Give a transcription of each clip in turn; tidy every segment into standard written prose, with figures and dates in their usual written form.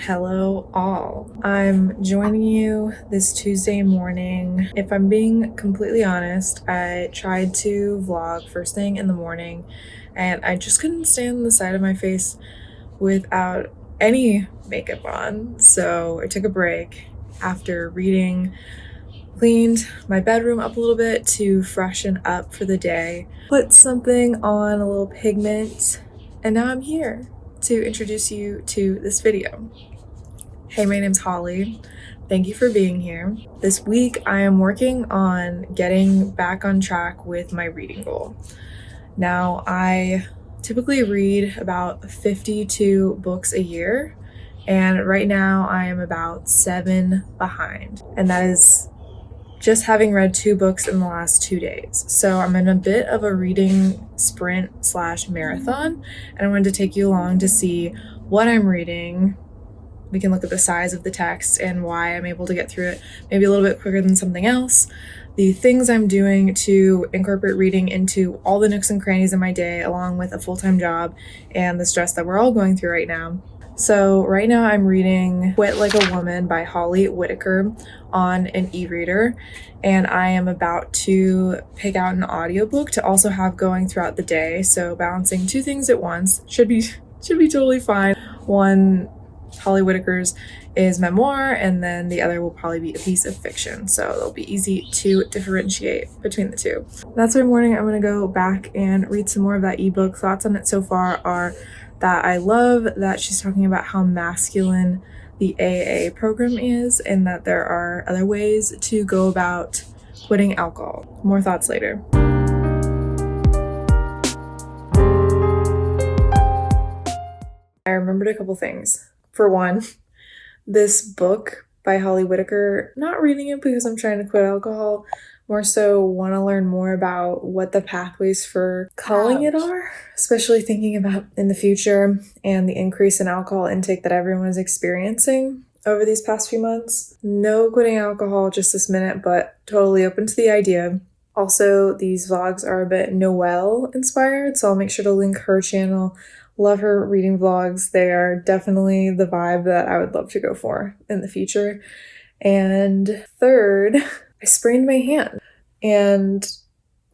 Hello all. I'm joining you this Tuesday morning. If I'm being completely honest, I tried to vlog first thing in the morning and I just couldn't stand the side of my face without any makeup on. So I took a break after reading, cleaned my bedroom up a little bit to freshen up for the day, put something on a little pigment, and now I'm here to introduce you to this video. Hey, my name's Holly. Thank you for being here. This week, I am working on getting back on track with my reading goal. Now, I typically read about 52 books a year, and right now I am about 7 behind. And that is just having read 2 books in the last 2 days. So I'm in a bit of a reading sprint/marathon, and I wanted to take you along to see what I'm reading. We can look at the size of the text and why I'm able to get through it maybe a little bit quicker than something else, the things I'm doing to incorporate reading into all the nooks and crannies of my day, along with a full-time job and the stress that we're all going through right now. So right now I'm reading Quit Like a Woman by Holly Whitaker on an e-reader, and I am about to pick out an audiobook to also have going throughout the day. So balancing 2 things at once should be totally fine. One, Holly Whitaker's is memoir, and then the other will probably be a piece of fiction, so it'll be easy to differentiate between the two. That's my morning. I'm gonna go back and read some more of that ebook. Thoughts on it so far are that I love that she's talking about how masculine the AA program is and that there are other ways to go about quitting alcohol. More thoughts later. I remembered a couple things. For one, this book by Holly Whitaker, not reading it because I'm trying to quit alcohol, more so want to learn more about what the pathways for culling it are, especially thinking about in the future and the increase in alcohol intake that everyone is experiencing over these past few months. No quitting alcohol just this minute, but totally open to the idea. Also, these vlogs are a bit Noelle inspired, so I'll make sure to link her channel. Love her reading vlogs. They are definitely the vibe that I would love to go for in the future. And third, I sprained my hand, and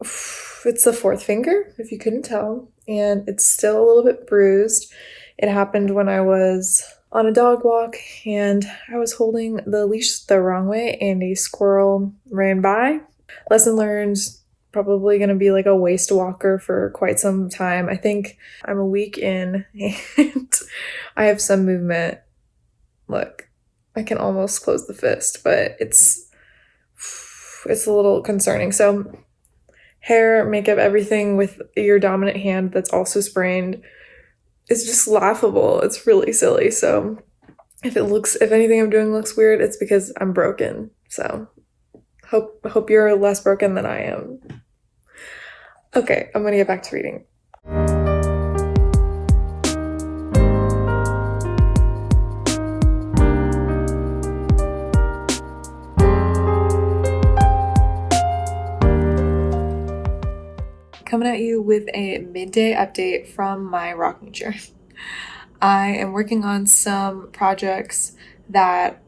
it's the 4th finger, if you couldn't tell, and it's still a little bit bruised. It happened when I was on a dog walk and I was holding the leash the wrong way and a squirrel ran by. Lesson learned. Probably going to be like a waist walker for quite some time. I think I'm a week in and I have some movement. Look, I can almost close the fist, but it's a little concerning. So hair, makeup, everything with your dominant hand that's also sprained is just laughable. It's really silly. So if anything I'm doing looks weird, it's because I'm broken. So hope you're less broken than I am. Okay, I'm gonna get back to reading. Coming at you with a midday update from my rocking chair. I am working on some projects that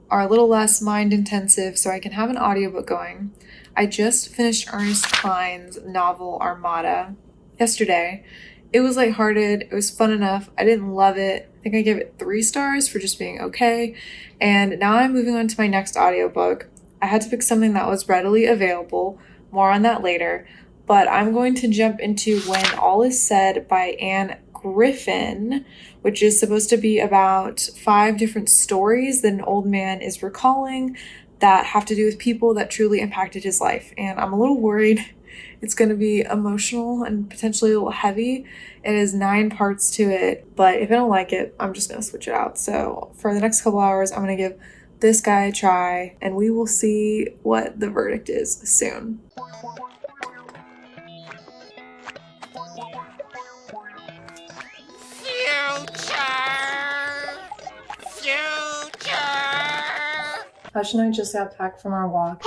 are a little less mind intensive so I can have an audiobook going. I just finished Ernest Cline's novel Armada yesterday. It was lighthearted, it was fun enough. I didn't love it. I think I gave it 3 stars for just being okay. And now I'm moving on to my next audiobook. I had to pick something that was readily available, more on that later, but I'm going to jump into When All Is Said by Anne Griffin, which is supposed to be about 5 different stories that an old man is recalling that have to do with people that truly impacted his life. And I'm a little worried it's going to be emotional and potentially a little heavy. It is 9 parts to it, but if I don't like it, I'm just going to switch it out. So for the next couple hours, I'm going to give this guy a try, and we will see what the verdict is soon. Hush and I just got back from our walk,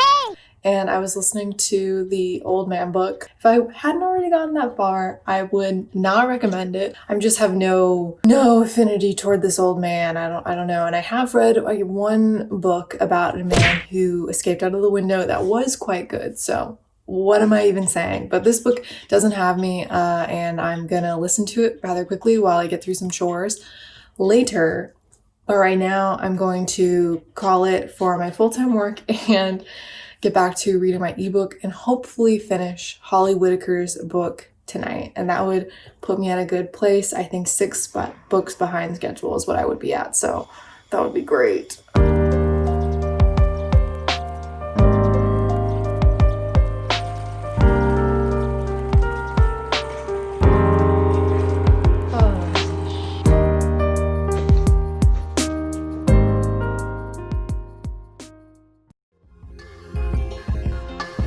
and I was listening to the Old Man book. If I hadn't already gotten that far, I would not recommend it. I just have no affinity toward this old man. I don't know. And I have read one book about a man who escaped out of the window that was quite good. So what am I even saying? But this book doesn't have me, and I'm gonna listen to it rather quickly while I get through some chores later. But right now, I'm going to call it for my full-time work and get back to reading my ebook and hopefully finish Holly Whitaker's book tonight. And that would put me at a good place. I think 6 books behind schedule is what I would be at. So that would be great.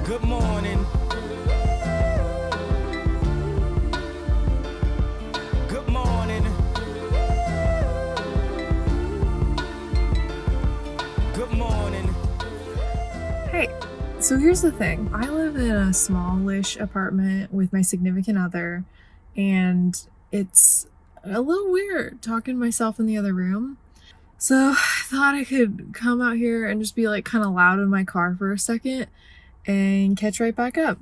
Good morning. Good morning. Good morning. Hey, so here's the thing. I live in a smallish apartment with my significant other, and it's a little weird talking to myself in the other room. So I thought I could come out here and just be like kind of loud in my car for a second and catch right back up.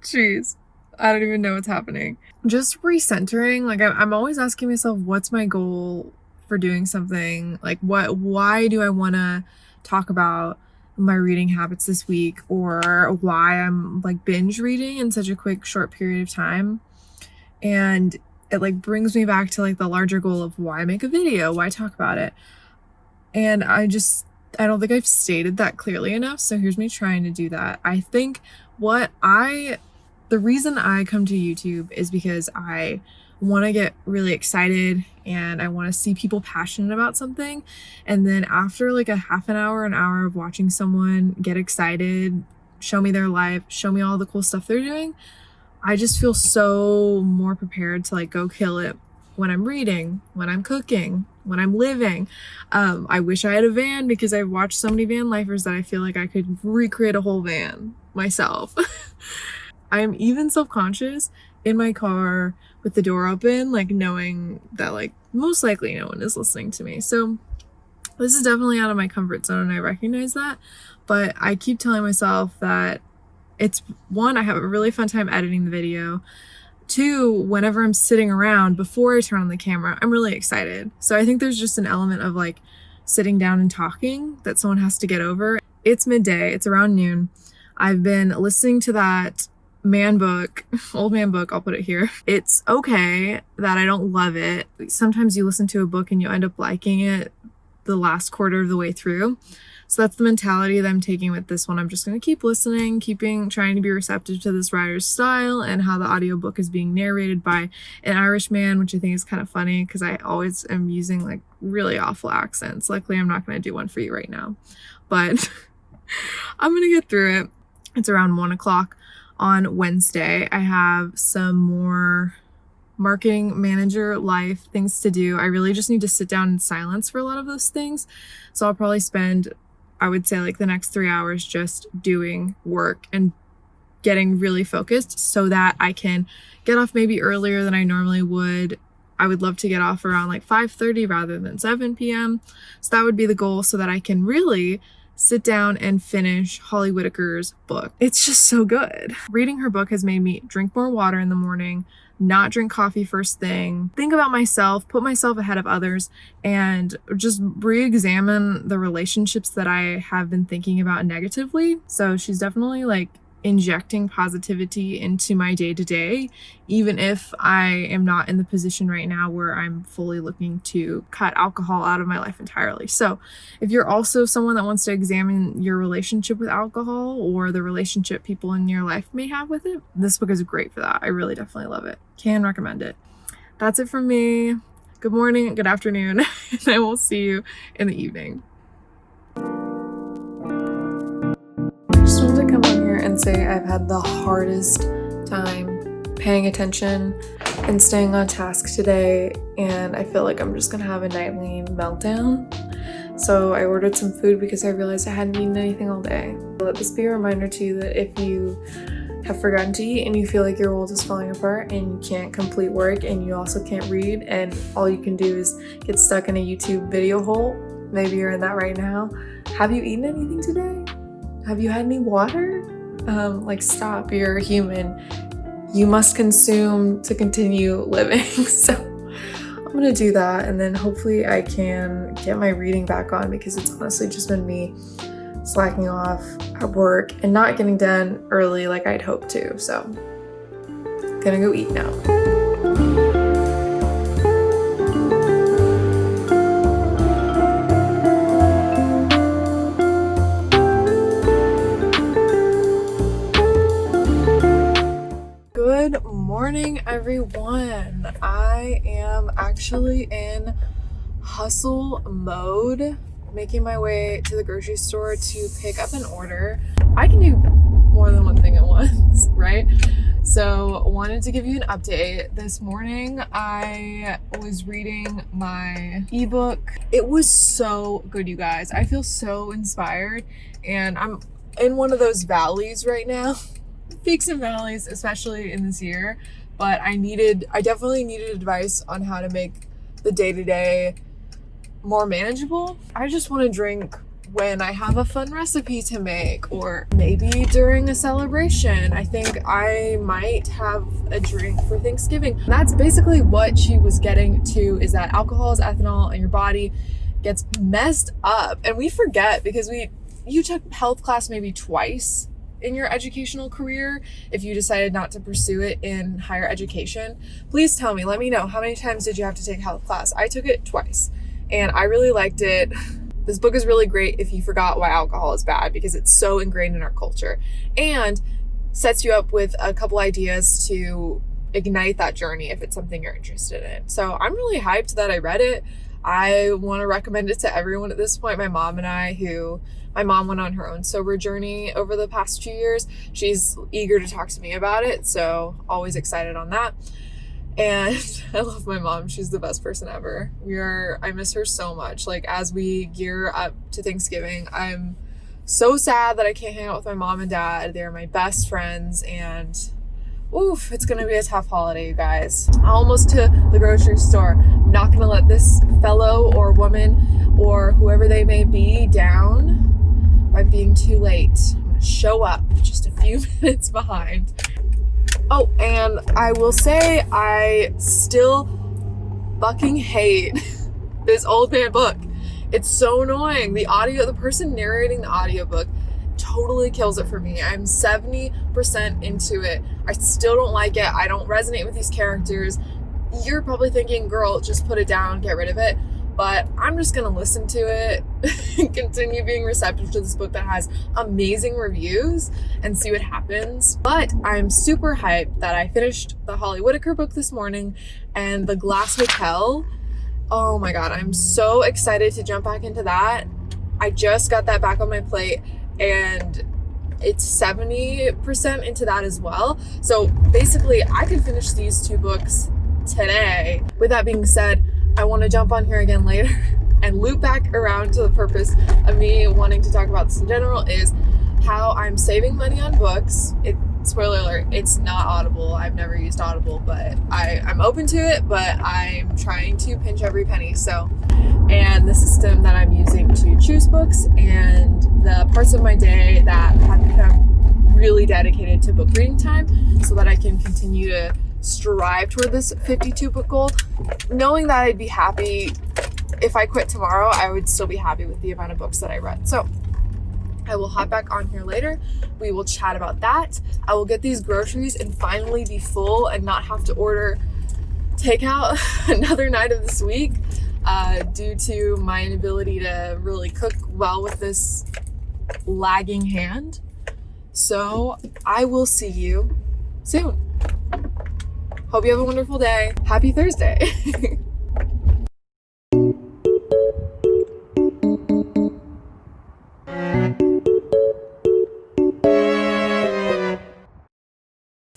Jeez, I don't even know what's happening. Just recentering, like I'm always asking myself, what's my goal for doing something? Like why do I want to talk about my reading habits this week, or why I'm like binge reading in such a quick short period of time? And it like brings me back to like the larger goal of why make a video, why talk about it. And I don't think I've stated that clearly enough, so here's me trying to do that. I think the reason I come to YouTube is because I want to get really excited and I want to see people passionate about something. And then after like a half an hour of watching someone get excited, show me their life, show me all the cool stuff they're doing, I just feel so more prepared to like go kill it when I'm reading, when I'm cooking, when I'm living. I wish I had a van because I've watched so many van lifers that I feel like I could recreate a whole van myself. I'm even self-conscious in my car with the door open, like knowing that like most likely no one is listening to me. So this is definitely out of my comfort zone and I recognize that, but I keep telling myself that it's one, I have a really fun time editing the video. 2, whenever I'm sitting around before I turn on the camera, I'm really excited. So I think there's just an element of like sitting down and talking that someone has to get over. It's midday, it's around noon. I've been listening to that old man book, I'll put it here. It's okay that I don't love it. Sometimes you listen to a book and you end up liking it the last quarter of the way through. So that's the mentality that I'm taking with this one. I'm just going to keep listening, trying to be receptive to this writer's style and how the audiobook is being narrated by an Irish man, which I think is kind of funny because I always am using like really awful accents. Luckily, I'm not going to do one for you right now, but I'm going to get through it. It's around 1 o'clock on Wednesday. I have some more marketing manager life things to do. I really just need to sit down in silence for a lot of those things. So I'll probably spend, I would say, like the next 3 hours just doing work and getting really focused so that I can get off maybe earlier than I normally would. I would love to get off around like 5:30 rather than 7 p.m. So that would be the goal so that I can really sit down and finish Holly Whitaker's book. It's just so good. Reading her book has made me drink more water in the morning, not drink coffee first thing, think about myself, put myself ahead of others, and just re-examine the relationships that I have been thinking about negatively. So she's definitely like injecting positivity into my day-to-day, even if I am not in the position right now where I'm fully looking to cut alcohol out of my life entirely. So if you're also someone that wants to examine your relationship with alcohol or the relationship people in your life may have with it, this book is great for that. I really definitely love it. Can recommend it. That's it from me. Good morning, good afternoon, and I will see you in the evening. I just wanted to come on here and say I've had the hardest time paying attention and staying on task today, and I feel like I'm just gonna have a nightly meltdown. So I ordered some food because I realized I hadn't eaten anything all day. Let this be a reminder to you that if you have forgotten to eat and you feel like your world is falling apart and you can't complete work and you also can't read and all you can do is get stuck in a YouTube video hole, maybe you're in that right now. Have you eaten anything today? Have you had any water? Like, stop, you're a human. You must consume to continue living. So I'm gonna do that, and then hopefully I can get my reading back on because it's honestly just been me slacking off at work and not getting done early like I'd hoped to. So gonna go eat now. Good morning, everyone. I am actually in hustle mode, making my way to the grocery store to pick up an order. I can do more than one thing at once, right? So wanted to give you an update. This morning I was reading my ebook. It was so good, you guys. I feel so inspired, and I'm in one of those valleys right now. Peaks and valleys, especially in this year, but I definitely needed advice on how to make the day-to-day more manageable. I just want to drink when I have a fun recipe to make, or maybe during a celebration. I think I might have a drink for Thanksgiving. That's basically what she was getting to, is that alcohol is ethanol and your body gets messed up. And we forget because you took health class maybe twice in your educational career. If you decided not to pursue it in higher education, please tell me, let me know, how many times did you have to take health class? I took it twice and I really liked it. This book is really great if you forgot why alcohol is bad, because it's so ingrained in our culture, and sets you up with a couple ideas to ignite that journey if it's something you're interested in. So I'm really hyped that I read it. I want to recommend it to everyone at this point. My mom went on her own sober journey over the past few years. She's eager to talk to me about it, so always excited on that. And I love my mom. She's the best person ever. I miss her so much. Like, as we gear up to Thanksgiving, I'm so sad that I can't hang out with my mom and dad. They're my best friends, and oof, it's gonna be a tough holiday, you guys. Almost to the grocery store. I'm not gonna let this fellow or woman or whoever they may be down by being too late. I'm gonna show up just a few minutes behind. Oh, and I will say I still fucking hate this old man book. It's so annoying. The person narrating the audiobook totally kills it for me. I'm 70% into it. I still don't like it. I don't resonate with these characters. You're probably thinking, girl, just put it down, get rid of it. But I'm just gonna listen to it and continue being receptive to this book that has amazing reviews and see what happens. But I'm super hyped that I finished the Holly Whitaker book this morning, and The Glass Hotel. Oh my god, I'm so excited to jump back into that. I just got that back on my plate, and it's 70% into that as well. So basically I could finish these two books today. With that being said, I want to jump on here again later and loop back around to the purpose of me wanting to talk about this in general, is how I'm saving money on books. Spoiler alert, it's not Audible. I've never used Audible, but I'm open to it, but I'm trying to pinch every penny. And the system that I'm using to choose books, and the parts of my day that have become really dedicated to book reading time, so that I can continue to strive toward this 52 book goal. Knowing that I'd be happy if I quit tomorrow, I would still be happy with the amount of books that I read. So I will hop back on here later. We will chat about that. I will get these groceries and finally be full and not have to order takeout another night of this week due to my inability to really cook well with this lagging hand. So I will see you soon. Hope you have a wonderful day. Happy Thursday.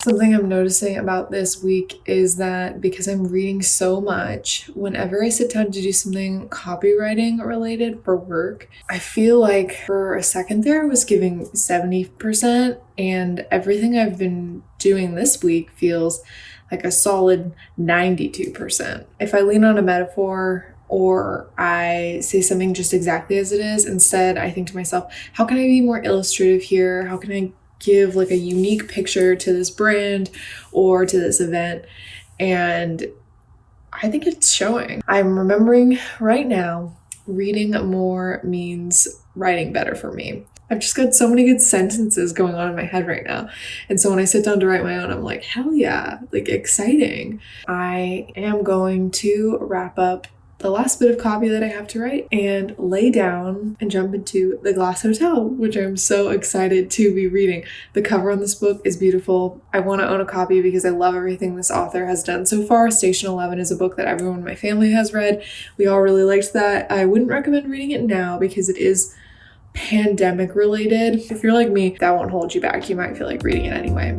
Something I've noticing about this week is that because I'm reading so much, whenever I sit down to do something copywriting related for work, I feel like for a second there I was giving 70%, and everything I've been doing this week feels like a solid 92%. If I lean on a metaphor or I say something just exactly as it is, instead I think to myself, how can I be more illustrative here? How can I give like a unique picture to this brand or to this event? And I think it's showing. I'm remembering right now, reading more means writing better for me. I've just got so many good sentences going on in my head right now. And so when I sit down to write my own, I'm like, hell yeah, like exciting. I am going to wrap up the last bit of copy that I have to write and lay down and jump into The Glass Hotel, which I'm so excited to be reading. The cover on this book is beautiful. I want to own a copy because I love everything this author has done so far. Station 11 is a book that everyone in my family has read. We all really liked that. I wouldn't recommend reading it now because it is pandemic related. If you're like me, that won't hold you back. You might feel like reading it anyway.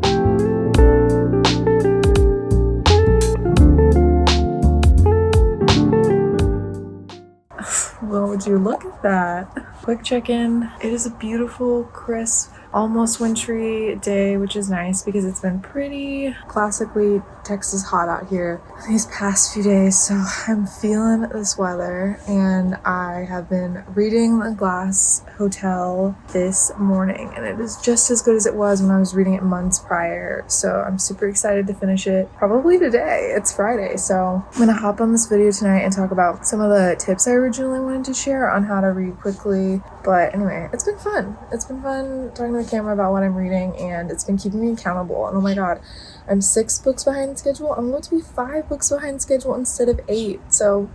Well, would you look at that? Quick check-in. It is a beautiful, crisp, almost wintry day, which is nice because it's been pretty classically Texas hot out here these past few days. So I'm feeling this weather, and I have been reading The Glass Hotel this morning, and it is just as good as it was when I was reading it months prior. So I'm super excited to finish it probably today. It's Friday, so I'm gonna hop on this video tonight and talk about some of the tips I originally wanted to share on how to read quickly. But anyway, it's been fun. It's been fun talking to the camera about what I'm reading, and it's been keeping me accountable. And oh my god, I'm 6 books behind schedule. I'm going to be 5 books behind schedule instead of 8. So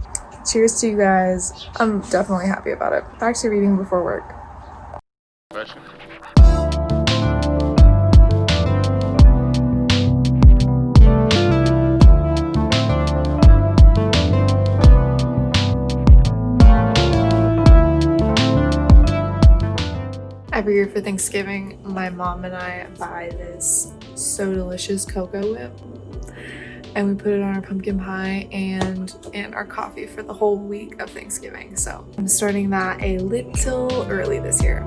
cheers to you guys. I'm definitely happy about it. Back to reading before work. Every year for Thanksgiving, my mom and I buy this so delicious cocoa whip, and we put it on our pumpkin pie and our coffee for the whole week of Thanksgiving. So I'm starting that a little early this year.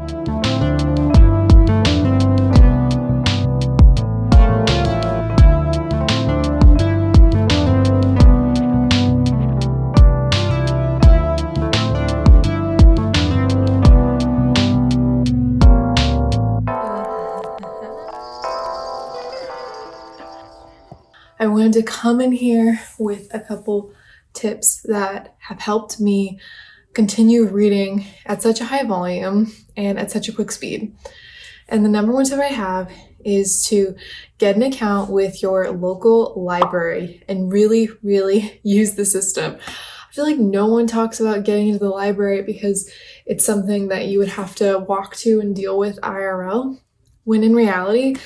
I wanted to come in here with a couple tips that have helped me continue reading at such a high volume and at such a quick speed. And the number one tip I have is to get an account with your local library and really, really use the system. I feel like no one talks about getting into the library because it's something that you would have to walk to and deal with IRL, when in reality,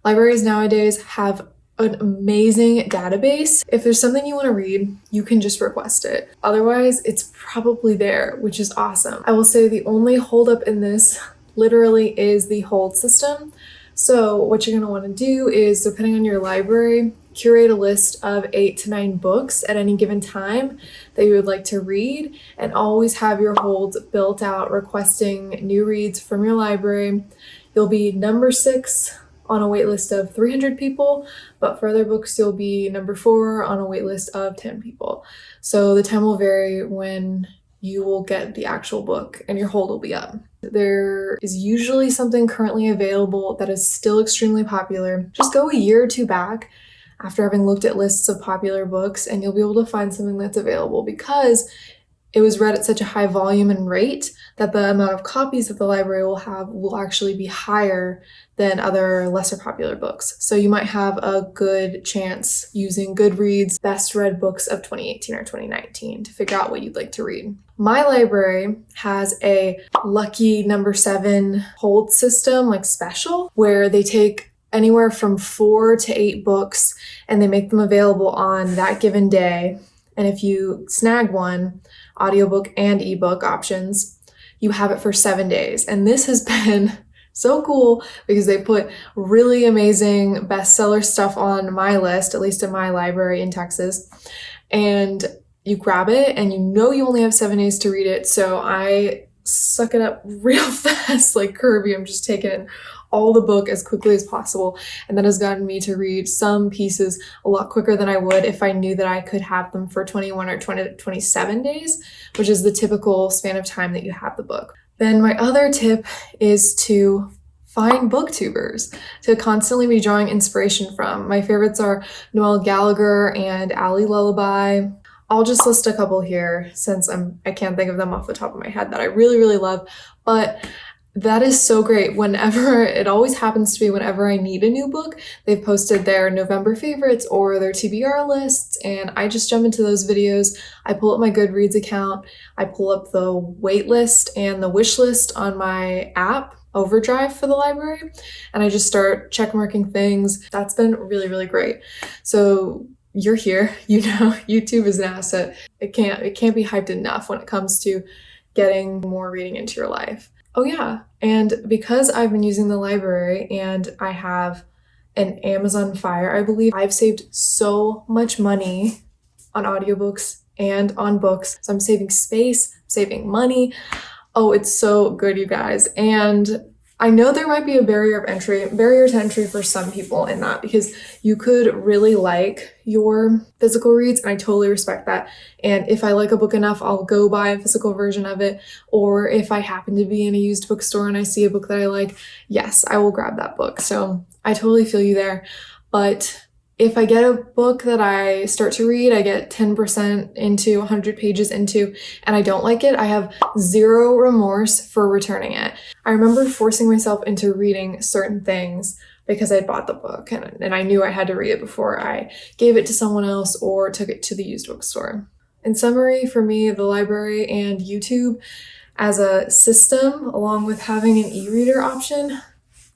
libraries nowadays have an amazing database. If there's something you want to read, you can just request it. Otherwise, it's probably there, which is awesome. I will say the only holdup in this literally is the hold system. So what you're going to want to do is, depending on your library, curate a list of 8 to 9 books at any given time that you would like to read, and always have your holds built out requesting new reads from your library. You'll be number 6 on a wait list of 300 people, but for other books you'll be number 4 on a wait list of 10 people. So the time will vary when you will get the actual book and your hold will be up. There is usually something currently available that is still extremely popular. Just go a year or 2 back after having looked at lists of popular books, and you'll be able to find something that's available, because it was read at such a high volume and rate that the amount of copies that the library will have will actually be higher than other lesser popular books. So you might have a good chance using Goodreads best read books of 2018 or 2019 to figure out what you'd like to read. My library has a lucky number 7 hold system, like special, where they take anywhere from 4 to 8 books and they make them available on that given day. And if you snag one, audiobook and ebook options, you have it for 7 days. And this has been so cool because they put really amazing bestseller stuff on my list, at least in my library in Texas. And you grab it and you know you only have 7 days to read it. So I suck it up real fast like Kirby. I'm just taking in all the book as quickly as possible. And that has gotten me to read some pieces a lot quicker than I would if I knew that I could have them for 21 or 27 days, which is the typical span of time that you have the book. Then my other tip is to find booktubers to constantly be drawing inspiration from. My favorites are Noelle Gallagher and Ali Lullaby. I'll just list a couple here since I can't think of them off the top of my head that I really, really love. But that is so great. It always happens to be whenever I need a new book, they've posted their November favorites or their TBR lists, and I just jump into those videos. I pull up my Goodreads account, I pull up the wait list and the wish list on my app, Overdrive for the library, and I just start checkmarking things. That's been really, really great. So you're here, YouTube is an asset. It can't be hyped enough when it comes to getting more reading into your life. Oh yeah, and because I've been using the library and I have an Amazon Fire, I believe I've saved so much money on audiobooks and on books. So I'm saving space, saving money. Oh, it's so good, you guys. And I know there might be a barrier to entry for some people in that, because you could really like your physical reads, and I totally respect that. And if I like a book enough, I'll go buy a physical version of it. Or if I happen to be in a used bookstore and I see a book that I like, yes, I will grab that book. So I totally feel you there. But if I get a book that I start to read, I get 10% into 100 pages into, and I don't like it, I have zero remorse for returning it. I remember forcing myself into reading certain things because I bought the book and I knew I had to read it before I gave it to someone else or took it to the used bookstore. In summary, for me, the library and YouTube as a system, along with having an e-reader option,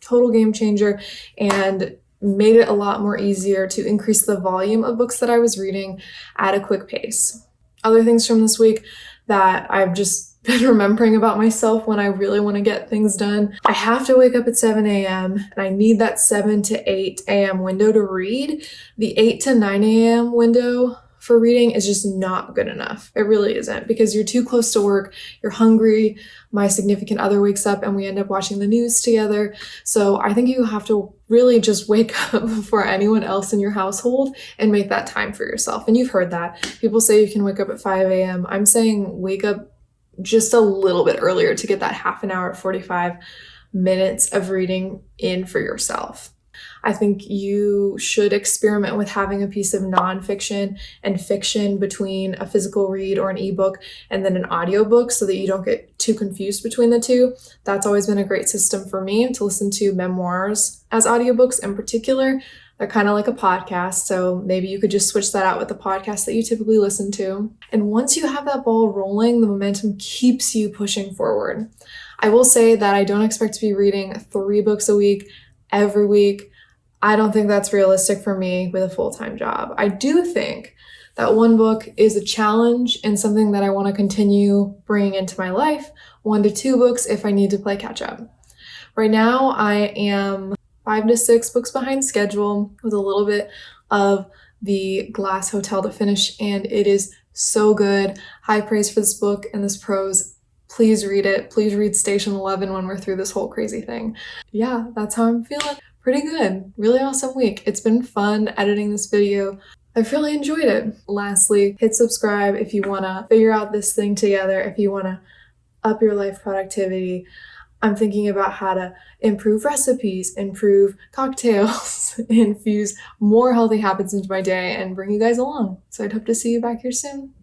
total game changer, and made it a lot more easier to increase the volume of books that I was reading at a quick pace. Other things from this week that I've just been remembering about myself when I really want to get things done. I have to wake up at 7 a.m. and I need that 7 to 8 a.m. window to read. The 8 to 9 a.m. window for reading is just not good enough. It really isn't, because you're too close to work, you're hungry, my significant other wakes up and we end up watching the news together. So I think you have to really just wake up before anyone else in your household and make that time for yourself. And you've heard that. People say you can wake up at 5 a.m. I'm saying wake up just a little bit earlier to get that half an hour, 45 minutes of reading in for yourself. I think you should experiment with having a piece of nonfiction and fiction between a physical read or an ebook and then an audiobook so that you don't get too confused between the two. That's always been a great system for me, to listen to memoirs as audiobooks in particular. They're kind of like a podcast, so maybe you could just switch that out with the podcast that you typically listen to. And once you have that ball rolling, the momentum keeps you pushing forward. I will say that I don't expect to be reading 3 books a week every week. I don't think that's realistic for me with a full-time job. I do think that 1 book is a challenge and something that I want to continue bringing into my life. 1 to 2 books if I need to play catch up. Right now, I am 5 to 6 books behind schedule with a little bit of The Glass Hotel to finish, and it is so good. High praise for this book and this prose. Please read it. Please read Station 11 when we're through this whole crazy thing. Yeah, that's how I'm feeling. Pretty good. Really awesome week. It's been fun editing this video. I've really enjoyed it. Lastly, hit subscribe if you want to figure out this thing together, if you want to up your life productivity. I'm thinking about how to improve recipes, improve cocktails, infuse more healthy habits into my day, and bring you guys along. So I'd hope to see you back here soon.